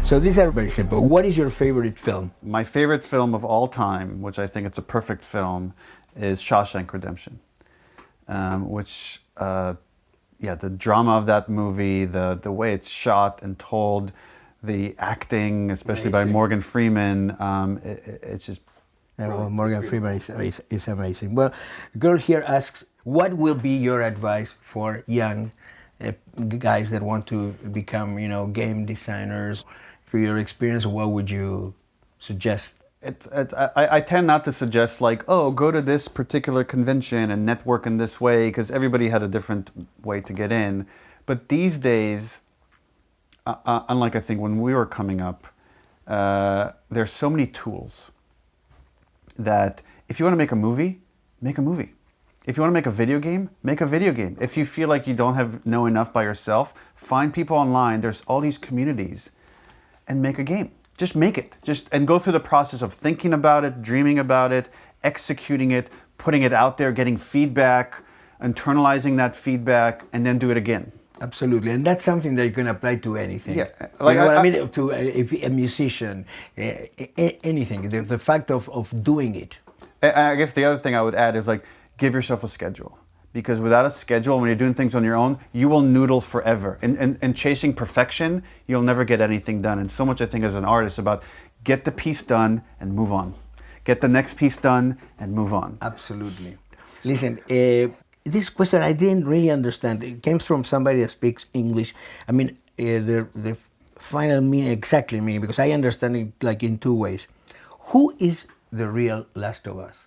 So these are very simple. What is your favorite film? My favorite film of all time, which I think it's a perfect film, is *CheCHAT Redemption*, which, the drama of that movie, the way it's shot and told, the acting, especially by Morgan Freeman, it's just... Well, Morgan Freeman is amazing. Well, a girl here asks, what will be your advice for young guys that want to become, game designers? Through your experience, what would you suggest? I tend not to suggest go to this particular convention and network in this way, because everybody had a different way to get in. But these days, unlike I think when we were coming up, there's so many tools that if you want to make a movie, make a movie. If you want to make a video game, make a video game. If you feel like you don't know enough by yourself, find people online. There's all these communities, and make a game. Just make it. And go through the process of thinking about it, dreaming about it, executing it, putting it out there, getting feedback, internalizing that feedback, and then do it again. Absolutely, and that's something that you can apply to anything. Yeah, to a musician, anything. The fact of doing it. I guess the other thing I would add is give yourself a schedule. Because without a schedule, when you're doing things on your own, you will noodle forever. And chasing perfection, you'll never get anything done. And so much, I think, as an artist, about get the piece done and move on. Get the next piece done and move on. Absolutely. Listen, this question I didn't really understand. It came from somebody that speaks English. I mean, the final meaning, exactly meaning, because I understand it in two ways. Who is the real Last of Us?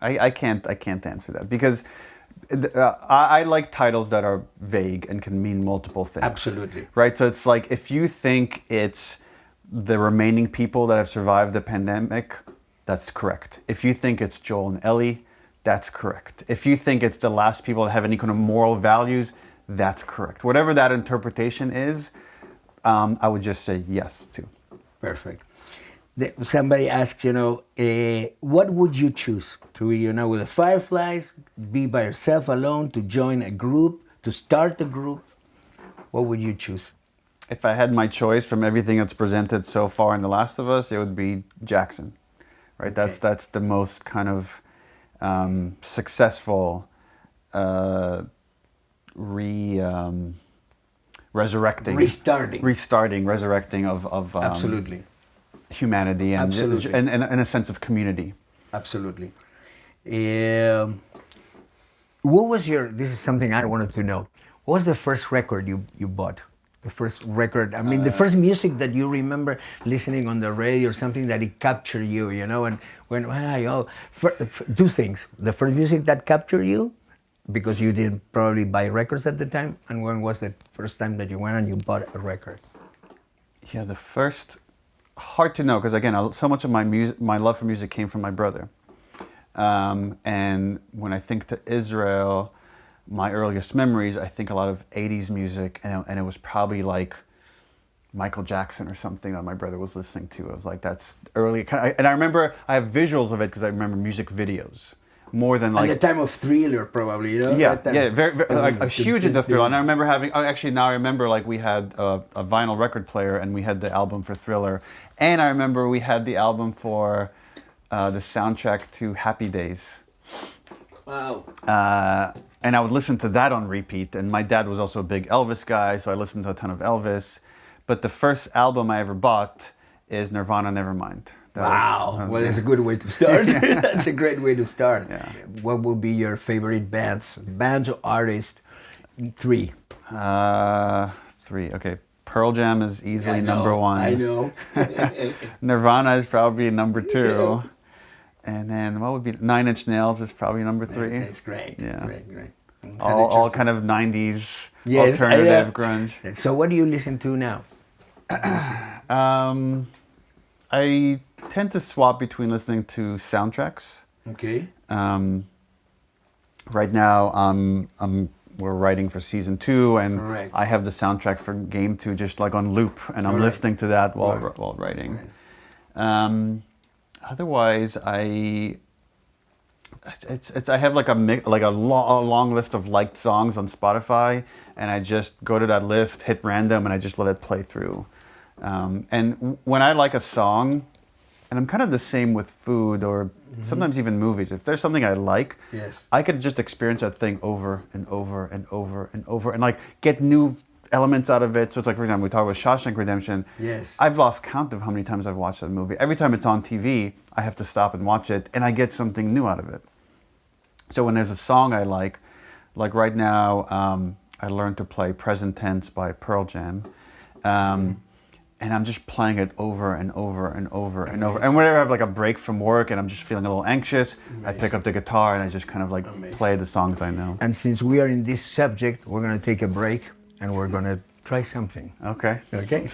I can't answer that, because I like titles that are vague and can mean multiple things. Absolutely. Right? So it's if you think it's the remaining people that have survived the pandemic, that's correct. If you think it's Joel and Ellie, that's correct. If you think it's the last people that have any kind of moral values, that's correct. Whatever that interpretation is, I would just say yes to. Perfect. Somebody asks, what would you choose? To be, with the Fireflies, be by yourself alone, to join a group, to start a group? What would you choose? If I had my choice from everything that's presented so far in The Last of Us, it would be Jackson. Right? Okay. That's the most kind of successful resurrecting of absolutely. Humanity and a sense of community. Absolutely. What was this is something I wanted to know. What was the first record you bought? The first record, the first music that you remember listening on the radio, or something that it captured you, and when, two things. The first music that captured you, because you didn't probably buy records at the time, and when was the first time that you went and you bought a record? Yeah, the first... Hard to know, because again, so much of my love for music came from my brother. And when I think to Israel, my earliest memories, I think a lot of 80s music, and it was probably Michael Jackson or something that my brother was listening to. I was that's early. And I remember, I have visuals of it because I remember music videos. More than at the time of Thriller, probably, Yeah, very huge into Thriller. And I remember now I remember we had a vinyl record player, and we had the album for Thriller. And I remember we had the album for the soundtrack to Happy Days. Wow. And I would listen to that on repeat. And my dad was also a big Elvis guy, so I listened to a ton of Elvis. But the first album I ever bought is Nirvana, Nevermind. Well, that's a good way to start. That's a great way to start. Yeah. What would be your favorite bands or artists? Three. Okay. Pearl Jam is easily number one. I know. Nirvana is probably number two. And then what would be... Nine Inch Nails is probably number three. It's great. Yeah. Great. All kind of 90s alternative grunge. So what do you listen to now? I tend to swap between listening to soundtracks. Okay. Right now, we're writing for season 2, and Correct. I have the soundtrack for game 2 just on loop, and I'm listening to that while writing. Right. Otherwise, I It's I have like a long list of liked songs on Spotify, and I just go to that list, hit random, and I just let it play through. And when I like a song, and I'm kind of the same with food or sometimes even movies. If there's something I like, Yes. I could just experience that thing over and over and over and over, and like get new elements out of it. So it's like, for example, we talk about Shawshank Redemption. Yes. I've lost count of how many times I've watched that movie. Every time it's on TV, I have to stop and watch it, and I get something new out of it. So when there's a song I like right now, I learned to play Present Tense by Pearl Jam. And I'm just playing it over and over and over and over. And whenever I have like a break from work and I'm just feeling a little anxious, I pick up the guitar and I just kind of like play the songs I know. And since we are in this subject, we're going to take a break and we're going to try something. Okay. Okay?